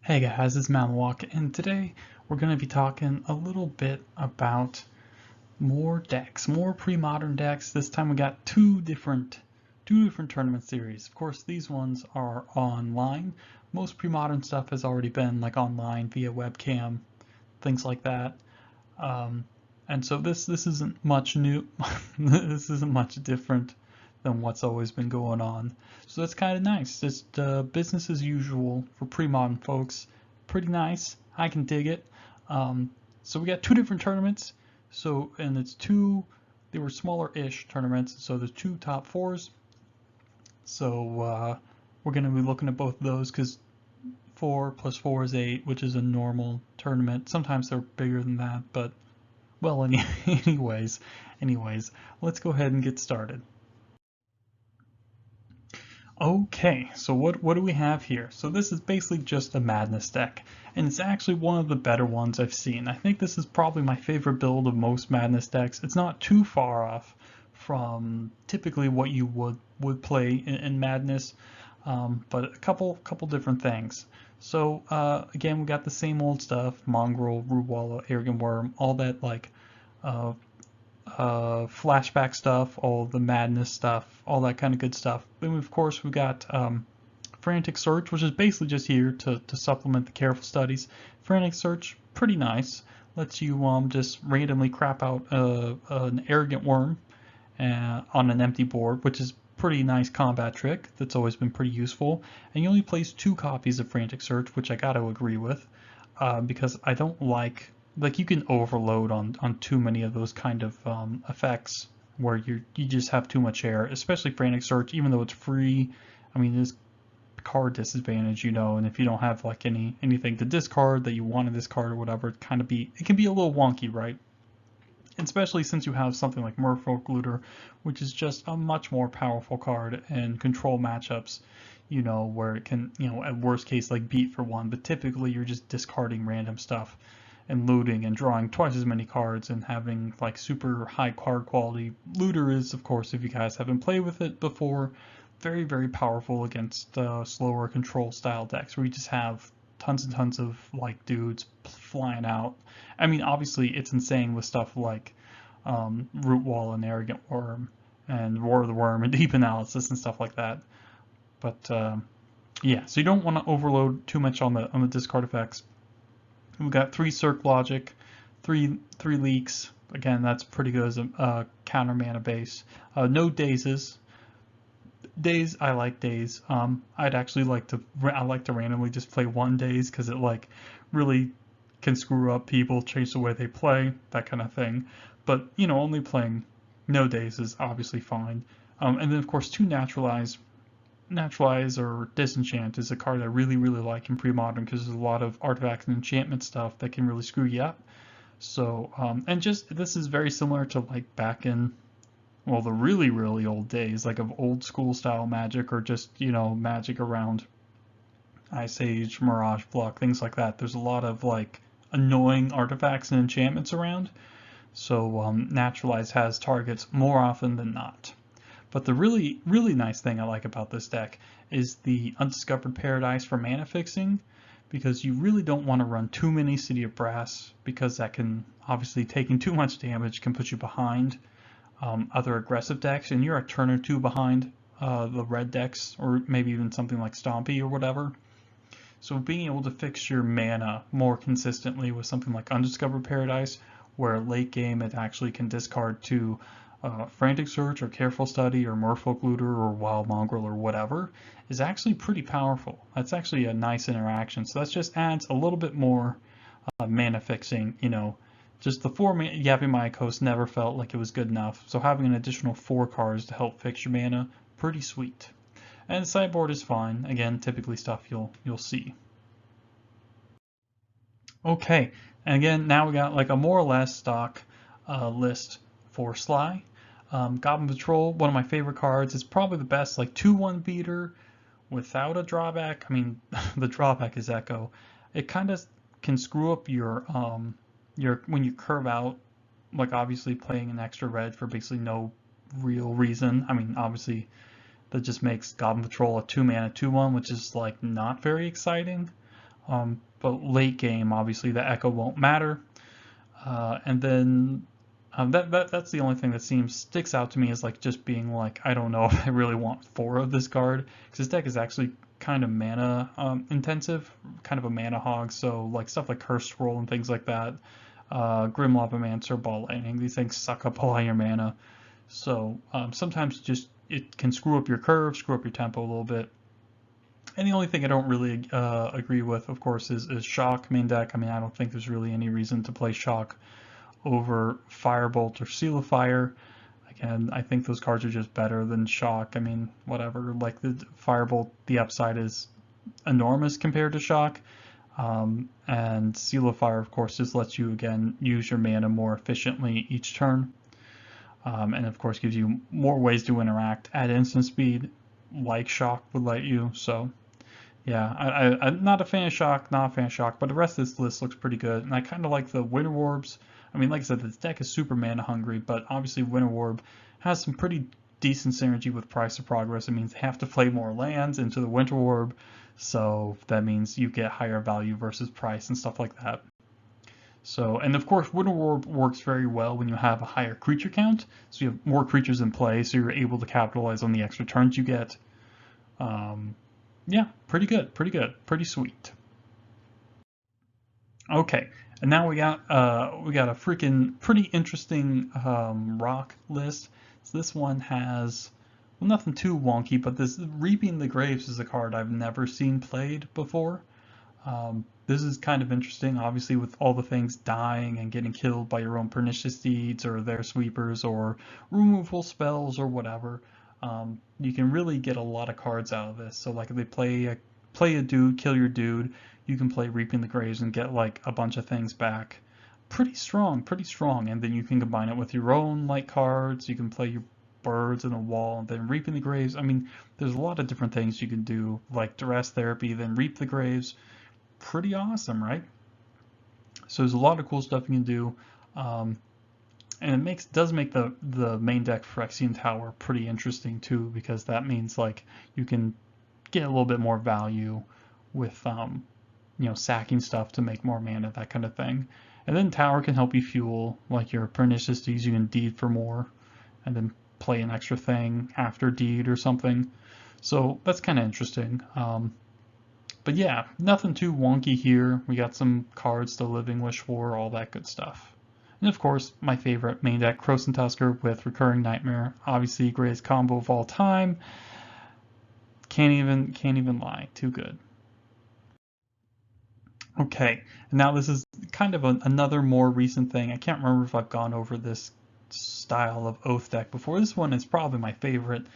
Hey guys, it's Malwalk, and today we're going to be talking a little bit about more decks, more pre-modern decks. This time we got two different tournament series. Of course, these ones are online. Most pre-modern stuff has already been like online via webcam, things like that. Um, and so this isn't much new. This isn't much different than what's always been going on. So that's kind of nice. Just business as usual for pre-modern folks. Pretty nice. I can dig it. So we got two different tournaments. So and it's two. They were smaller-ish tournaments. So the two top fours. So we're going to be looking at both of those because 4 plus 4 is 8, which is a normal tournament. Sometimes they're bigger than that, but well, anyways, let's go ahead and get started. Okay, so what do we have here? So this is basically just a Madness deck, and it's actually one of the better ones I've seen. I think this is probably my favorite build of most Madness decks. It's not too far off from typically what you would play in Madness, but a couple different things. So again, we got the same old stuff: Mongrel, Root Walla, Arrogant Worm, all that like uh, flashback stuff, all the madness stuff, all that kind of good stuff. Then of course we got Frantic Search, which is basically just here to supplement the careful studies. Frantic Search, pretty nice. Lets you just randomly crap out an Arrogant Worm on an empty board, which is pretty nice combat trick that's always been pretty useful. And you only place 2 copies of Frantic Search, which I gotta agree with, because I don't like you can overload on too many of those kind of effects where you just have too much air, especially Frantic Search, even though it's free. I mean, there's card disadvantage, and if you don't have like anything to discard that you want to discard or whatever, it can be a little wonky, right? Especially since you have something like Merfolk Looter, which is just a much more powerful card in control matchups, where it can, at worst case, like beat for 1, but typically you're just discarding random stuff and looting and drawing twice as many cards and having like super high card quality. Looter is, of course, if you guys haven't played with it before, very, very powerful against slower control style decks where you just have tons and tons of like dudes flying out. I mean, obviously it's insane with stuff like Root Wall and Arrogant Worm and War of the Worm and Deep Analysis and stuff like that. But yeah, so you don't want to overload too much on the discard effects. We've got 3 Circ Logic, three Leaks. Again, that's pretty good as a counter mana base. No Dazes. Daze, I like Daze. I'd actually I like to randomly just play 1 Daze because it like really can screw up people, change the way they play, that kind of thing. But only playing no Daze is obviously fine. And then of course 2 Naturalize. Naturalize or Disenchant is a card I really, really like in Pre-Modern because there's a lot of artifacts and enchantment stuff that can really screw you up. So, and just this is very similar to like back in, well, the really, really old days, like of old school style Magic or just, Magic around Ice Age, Mirage Block, things like that. There's a lot of like annoying artifacts and enchantments around. So, Naturalize has targets more often than not. But the really, really nice thing I like about this deck is the Undiscovered Paradise for mana fixing, because you really don't want to run too many City of Brass, because that can, obviously taking too much damage can put you behind other aggressive decks, and you're a turn or 2 behind the red decks, or maybe even something like Stompy or whatever. So being able to fix your mana more consistently with something like Undiscovered Paradise, where late game it actually can discard to Frantic Search or Careful Study or Merfolk Looter or Wild Mongrel or whatever, is actually pretty powerful. That's actually a nice interaction. So that just adds a little bit more mana fixing. Just the 4 Yapping Coast never felt like it was good enough. So having an additional 4 cards to help fix your mana, pretty sweet. And the sideboard is fine. Again, typically stuff you'll see. Okay, and again, now we got like a more or less stock list for Sly. Goblin Patrol, one of my favorite cards. It's probably the best like 2/1 beater without a drawback. I mean, the drawback is Echo. It kind of can screw up your when you curve out, like obviously playing an extra red for basically no real reason. I mean, obviously that just makes Goblin Patrol a 2 mana 2/1, which is like not very exciting. But late game, obviously the echo won't matter. And then that's the only thing that sticks out to me is like just being like, I don't know if I really want 4 of this card, because this deck is actually kind of mana intensive, kind of a mana hog. So like stuff like Curse Scroll and things like that, Grim Lavamancer, Ball Lightning, these things suck up a lot of your mana. So sometimes just it can screw up your curve, screw up your tempo a little bit. And the only thing I don't really agree with, of course, is Shock main deck. I mean, I don't think there's really any reason to play Shock over Firebolt or Seal of Fire. Again, I think those cards are just better than Shock. I mean, whatever. Like the Firebolt, the upside is enormous compared to Shock. And Seal of Fire, of course, just lets you, again, use your mana more efficiently each turn. And of course gives you more ways to interact at instant speed, like Shock would let you. So yeah, I'm not a fan of Shock, but the rest of this list looks pretty good. And I kind of like the Winter Orbs. I mean, like I said, this deck is super mana hungry, but obviously Winter Orb has some pretty decent synergy with Price of Progress. It means they have to play more lands into the Winter Orb, so that means you get higher value versus price and stuff like that. So, and of course, Winter Orb works very well when you have a higher creature count, so you have more creatures in play, so you're able to capitalize on the extra turns you get. Yeah, pretty good, pretty sweet. Okay, and now we got a freaking pretty interesting rock list. So this one has, well, nothing too wonky, but this Reaping the Graves is a card I've never seen played before. This is kind of interesting, obviously, with all the things dying and getting killed by your own pernicious deeds or their sweepers or removal spells or whatever. You can really get a lot of cards out of this. So like if they play a dude, kill your dude, you can play Reaping the Graves and get like a bunch of things back. Pretty strong, pretty strong. And then you can combine it with your own light cards. You can play your birds in a wall and then Reaping the Graves. I mean, there's a lot of different things you can do, like Duress Therapy, then Reap the Graves. Pretty awesome, right? So there's a lot of cool stuff you can do. And it does make the main deck Phyrexian Tower pretty interesting too, because that means like you can get a little bit more value with sacking stuff to make more mana, that kind of thing. And then Tower can help you fuel like your pernicious deeds. You can deed for more, and then play an extra thing after deed or something. So that's kind of interesting. But yeah, nothing too wonky here. We got some cards to Living Wish for, all that good stuff. And of course, my favorite main deck, Krosan Tusker with Recurring Nightmare. Obviously, greatest combo of all time. Can't even lie. Too good. Okay, and now this is kind of another more recent thing. I can't remember if I've gone over this style of Oath deck before. This one is probably my favorite.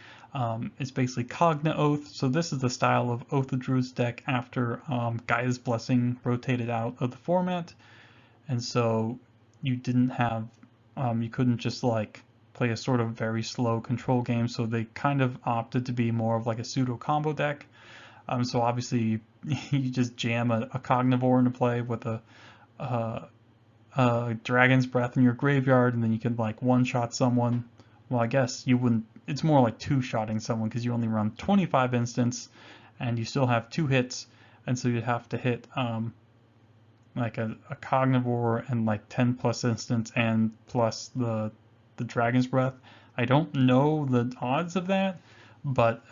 It's basically Cogna Oath. So this is the style of Oath of Druids deck after Gaia's Blessing rotated out of the format. And so you didn't have, you couldn't just like play a sort of very slow control game. So they kind of opted to be more of like a pseudo combo deck. So obviously you just jam a Cognivore into play with a Dragon's Breath in your graveyard, and then you can like one-shot someone. Well, I guess you wouldn't. It's more like two-shotting someone because you only run 25 instants, and you still have 2 hits, and so you'd have to hit like a Cognivore and like 10 plus instants and plus the Dragon's Breath. I don't know the odds of that, but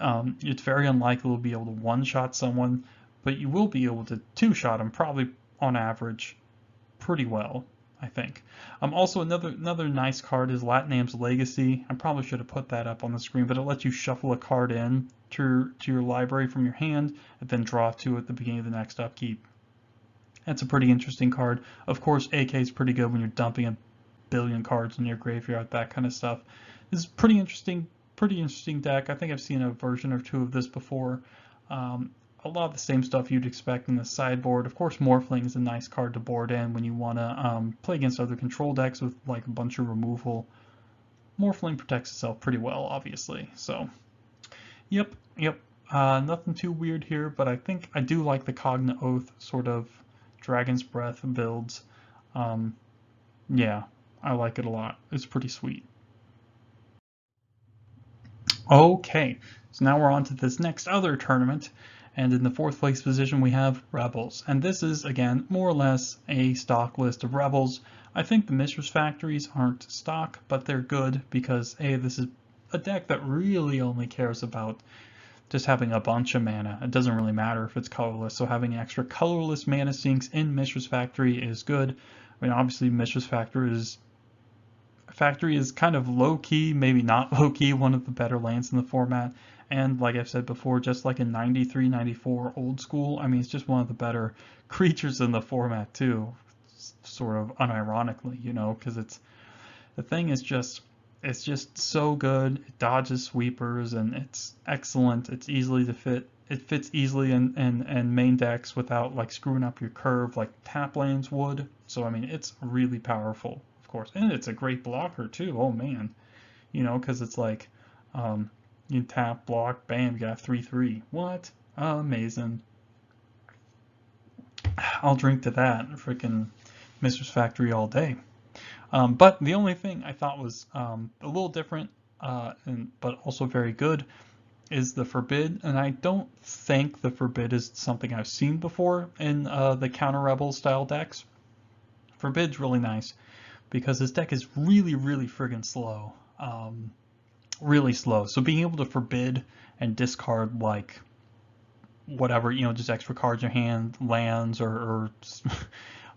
it's very unlikely to be able to one-shot someone, but you will be able to two-shot them probably on average pretty well, I think. Also, another nice card is Latnam's Legacy. I probably should have put that up on the screen, but it lets you shuffle a card in to your library from your hand and then draw 2 at the beginning of the next upkeep. That's a pretty interesting card. Of course, AK is pretty good when you're dumping a billion cards in your graveyard, that kind of stuff. This is pretty interesting deck. I think I've seen a version or 2 of this before. A lot of the same stuff you'd expect in the sideboard. Of course, Morphling is a nice card to board in when you want to play against other control decks with like a bunch of removal. Morphling protects itself pretty well, obviously. So, yep. Nothing too weird here, but I think I do like the Cogna Oath sort of Dragon's Breath builds. Yeah, I like it a lot. It's pretty sweet. Okay, so now we're on to this next other tournament, And in the 4th place position, we have Rebels. And this is, again, more or less a stock list of Rebels. I think the Mistress Factories aren't stock, but they're good because, A, this is a deck that really only cares about just having a bunch of mana. It doesn't really matter if it's colorless, so having extra colorless mana sinks in Mistress Factory is good. I mean, obviously, Mistress Factory is kind of low-key, maybe not low-key, one of the better lands in the format. And like I've said before, just like in 93, 94 old school, I mean, it's just one of the better creatures in the format too, sort of unironically, you know, because the thing is it's just so good. It dodges sweepers and it's excellent. It's easily to fit. It fits easily in main decks without like screwing up your curve like tap lanes would. So I mean, it's really powerful, of course, and it's a great blocker too. Oh man, you know, because it's like you tap, block, bam, you got 3/3. What? Amazing. I'll drink to that. Freaking Mistress Factory all day. But the only thing I thought was a little different, but also very good, is the Forbid. And I don't think the Forbid is something I've seen before in the Counter Rebel style decks. Forbid's really nice because this deck is really, really friggin' slow. Really slow. So being able to Forbid and discard like whatever, you know, just extra cards in your hand, lands or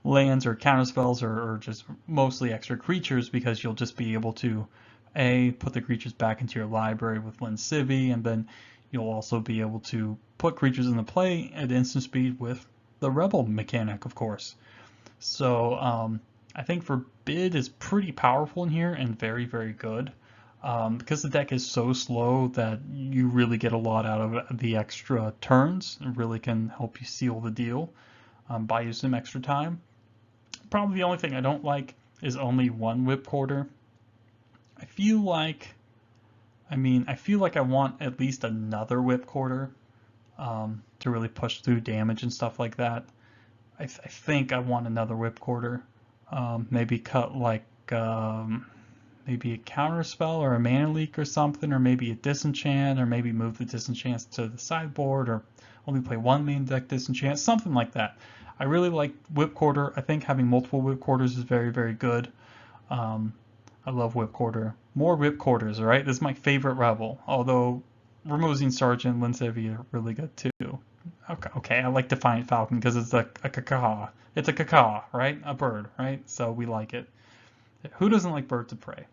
lands or counterspells or just mostly extra creatures, because you'll just be able to put the creatures back into your library with Linsivvy, and then you'll also be able to put creatures into play at instant speed with the Rebel mechanic, of course. So I think Forbid is pretty powerful in here and very, very good. Because the deck is so slow that you really get a lot out of the extra turns. It really can help you seal the deal, buy you some extra time. Probably the only thing I don't like is only one whip quarter. I feel like I want at least another whip quarter to really push through damage and stuff like that. I think I want another whip quarter. Maybe cut like maybe a counter spell or a mana leak or something, or maybe a disenchant, or maybe move the disenchants to the sideboard, or only play one main deck disenchant, something like that. I really like whip quarter. I think having multiple whip quarters is very, very good. I love whip quarter. More whip quarters, all right? This is my favorite Rebel, although Ramosian Sergeant, Linsivvy are really good too. Okay, I like Defiant Falcon because it's a cacaw. It's a cacaw, right? A bird, right? So we like it. Who doesn't like Birds of Prey?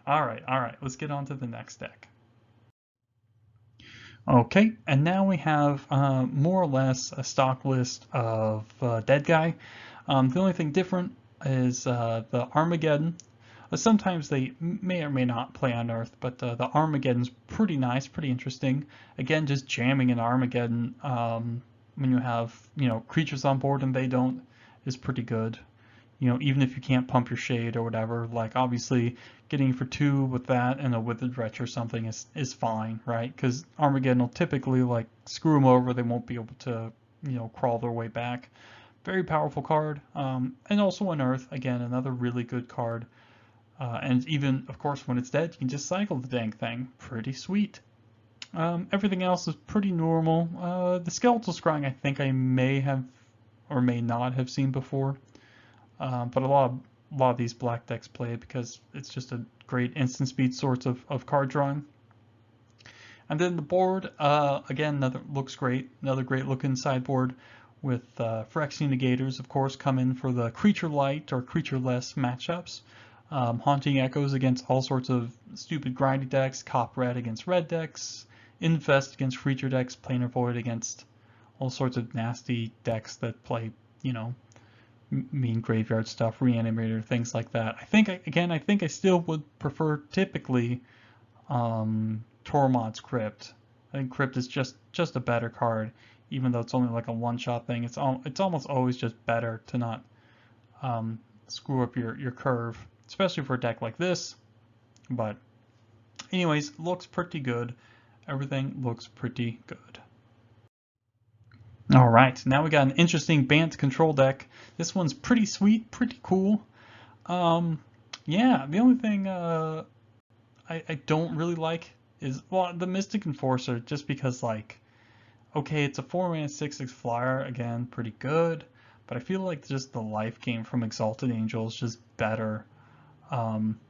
All right, let's get on to the next deck. Okay, and now we have more or less a stock list of Dead Guy. The only thing different is the Armageddon. Sometimes they may or may not play on Earth, but the Armageddon's pretty nice, pretty interesting. Again, just jamming an Armageddon when you have, you know, creatures on board and they don't, is pretty good. You know, even if you can't pump your Shade or whatever, like obviously getting for 2 with that and a Withered Wretch or something is fine, right? Because Armageddon will typically like screw them over. They won't be able to, you know, crawl their way back. Very powerful card. And also on Earth, again, another really good card. And even, of course, when it's dead, you can just cycle the dang thing. Pretty sweet. Everything else is pretty normal. The Skeletal Scrying, I think I may have or may not have seen before. But a lot of these black decks play it because it's just a great instant speed source of card drawing. And then the board, again, looks great. Another great looking sideboard with Phyrexian Negators, of course, come in for the creature light or creature less matchups. Haunting Echoes against all sorts of stupid grindy decks, Cop Red against red decks, Infest against creature decks, Planar Void against all sorts of nasty decks that play, you know, mean graveyard stuff, Reanimator, things like that. I think I still would prefer typically Tormod's Crypt. I think Crypt is just a better card, even though it's only like a one-shot thing. It's almost always just better to not screw up your curve, especially for a deck like this. But anyways, looks pretty good. Everything looks pretty good. All right, now we got an interesting Bant control deck. This one's pretty sweet, pretty cool. Yeah, the only thing I don't really like is, well, the Mystic Enforcer, just because like okay, it's a 4-mana 6/6 flyer, again, pretty good, but I feel like just the life gain from Exalted Angel is just better. Um,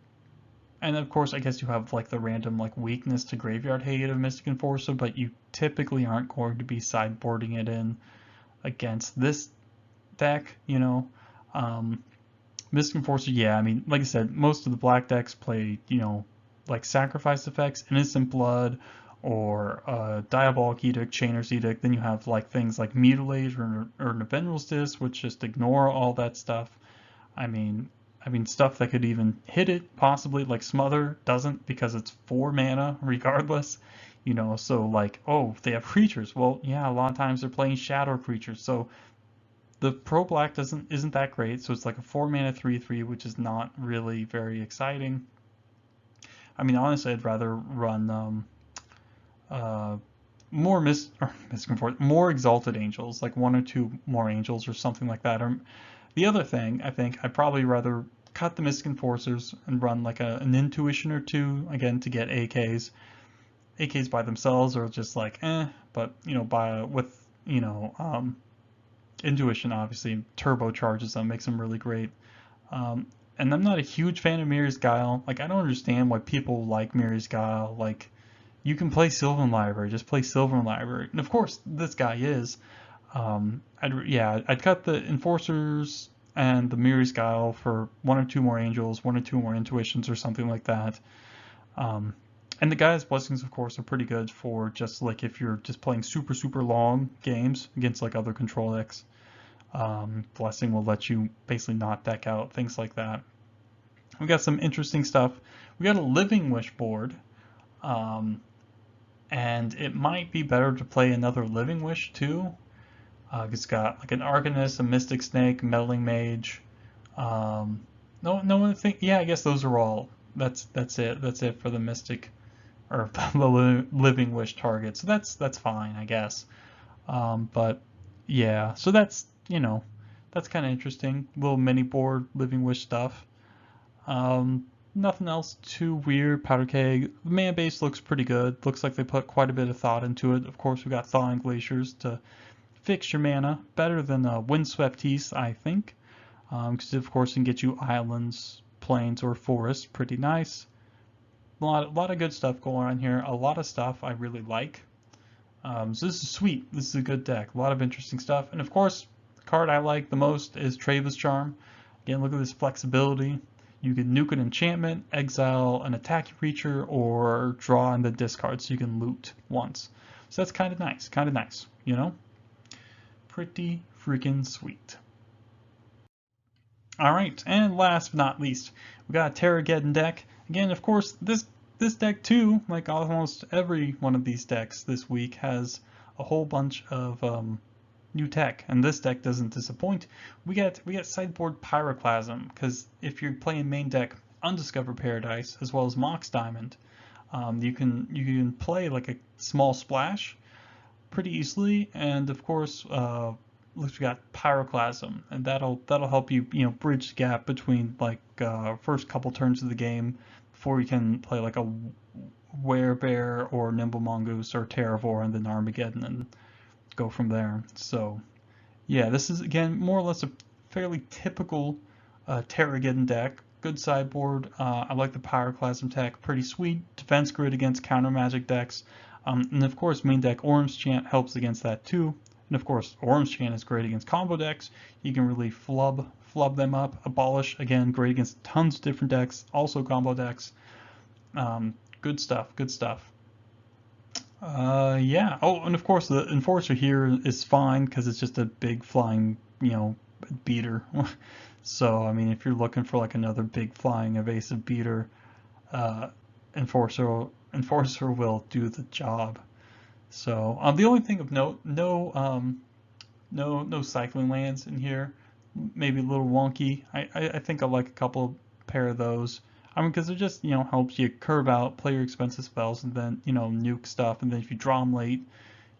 and of course, I guess you have like the random like weakness to graveyard hate of Mystic Enforcer, but you typically aren't going to be sideboarding it in against this deck, you know. Um, Mystic Enforcer, yeah, I mean, like I said, most of the black decks play, you know, like sacrifice effects, Innocent Blood, or Diabolic Edict, Chainer's Edict. Then you have like things like Mutilate or Nevenral's Disc, which just ignore all that stuff. I mean, stuff that could even hit it possibly, like Smother doesn't because it's 4 mana regardless. You know, so like, oh, they have creatures. Well, yeah, a lot of times they're playing shadow creatures. So the pro black isn't that great. So it's like a 4 mana 3/3, which is not really very exciting. I mean, honestly, I'd rather run uh, more more Exalted Angels, like 1 or 2 more Angels or something like that. Or the other thing, I think I'd probably rather cut the Mystic Enforcers and run like an Intuition or 2 again to get AKs. AKs by themselves are just like but you know with you know Intuition obviously turbocharges them, makes them really great. Um, and I'm not a huge fan of Mirror's Guile. Like I don't understand why people like Mirror's Guile. Like you can play Sylvan Library, just play Sylvan Library. And of course, this guy is. I'd cut the Enforcers and the Mirror's Guile for 1 or 2 more Angels, 1 or 2 more Intuitions, or something like that. Um, and the Guy's Blessings, of course, are pretty good for just like if you're just playing super, super long games against like other control decks. Blessing will let you basically not deck out, things like that. We got some interesting stuff. We got a Living Wish board. Um, and it might be better to play another Living Wish too. It's got like an Arcanist, a Mystic Snake, Meddling Mage. No one think. Yeah, I guess those are all. That's it. That's it for the Mystic or the Living Wish target. So that's fine, I guess. But yeah, so that's that's kind of interesting. Little mini board Living Wish stuff. Nothing else too weird. Powder Keg. The mana base looks pretty good. Looks like they put quite a bit of thought into it. Of course, we got Thawing Glaciers to fix your mana. Better than Windswept East, I think. Because of course, it can get you islands, plains, or forests. Pretty nice. A lot of good stuff going on here. A lot of stuff I really like. So this is sweet. This is a good deck. A lot of interesting stuff. And of course, the card I like the most is Travis Charm. Again, look at this flexibility. You can nuke an enchantment, exile an attacking creature, or draw in the discard so you can loot once. So that's kind of nice, you know? Pretty freaking sweet. Alright, and last but not least, we got a Terrageddon deck. Again, of course, this deck too, like almost every one of these decks this week, has a whole bunch of new tech, and this deck doesn't disappoint. We got sideboard Pyroclasm, because if you're playing main deck Undiscovered Paradise as well as Mox Diamond, you can play like a small splash pretty easily, and of course, we got Pyroclasm, and that'll help you bridge the gap between like first couple turns of the game before you can play like a Werebear or Nimble Mongoose or Terravor and then Armageddon and go from there. So yeah, this is again more or less a fairly typical Terrageddon deck. Good sideboard. I like the Pyroclasm tech. Pretty sweet defense grid against counter magic decks. And of course, main deck Orm's Chant helps against that too. And of course, Orm's Chant is great against combo decks. You can really flub them up. Abolish, again, great against tons of different decks, also combo decks. Good stuff. Yeah. Oh, and of course the Enforcer here is fine because it's just a big flying, beater. So, I mean, if you're looking for like another big flying evasive beater, uh, Enforcer will do the job. So, the only thing of note, no cycling lands in here. Maybe a little wonky. I think I like a couple pair of those. I mean, because it just helps you curve out, play your expensive spells, and then nuke stuff. And then if you draw them late,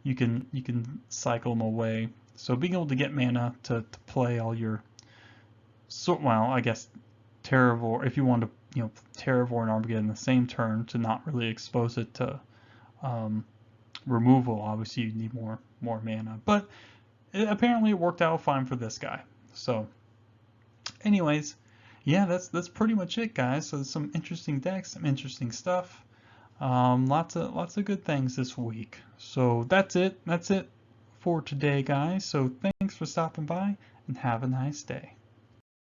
you can cycle them away. So being able to get mana to play all your I guess Terravor, if you want to Terravor and Armageddon in the same turn to not really expose it to removal, obviously you need more mana. But apparently it worked out fine for this guy. So anyways, yeah, that's pretty much it, guys. So some interesting decks, some interesting stuff. Lots of good things this week. So that's it for today, guys. So thanks for stopping by and have a nice day.